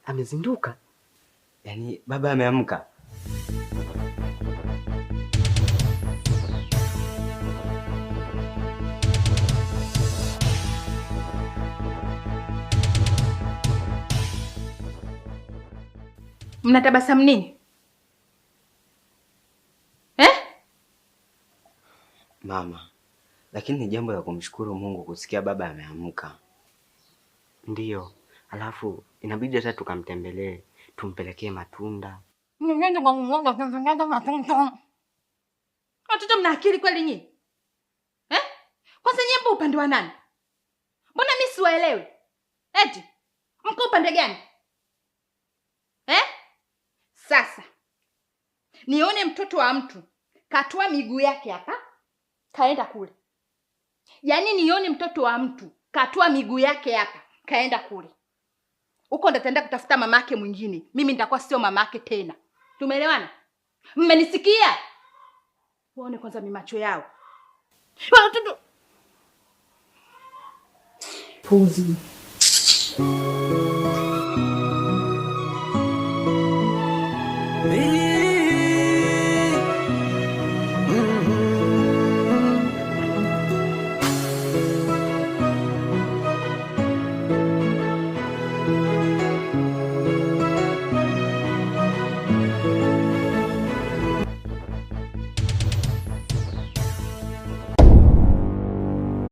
Amezinduka? Yaani baba ameamka? Mnatabasamu nini? Mama, lakini ni jambo la kumshukuru Mungu kusikia baba ameamka. Ndiyo. Alafu inabidi hata tukamtembelee, tumpelekee matunda. Watoto mna akili kweli nyinyi? Kwanza nyinyi mpo upande wa nani? Mbona mimi siwaelewi? Eti mko upande gani? Sasa nione mtoto wa mtu katoa miguu yake hapa kaenda kule. Yaani nione mtoto wa mtu katoa miguu yake hapa kaenda kule. Huko ndo ataenda kutafuta mamake mwingine. Mimi nitakuwa sio mamake tena. Tumeelewana? Mmenisikia? Waone kwanza mimacho yao. Watoto puzi.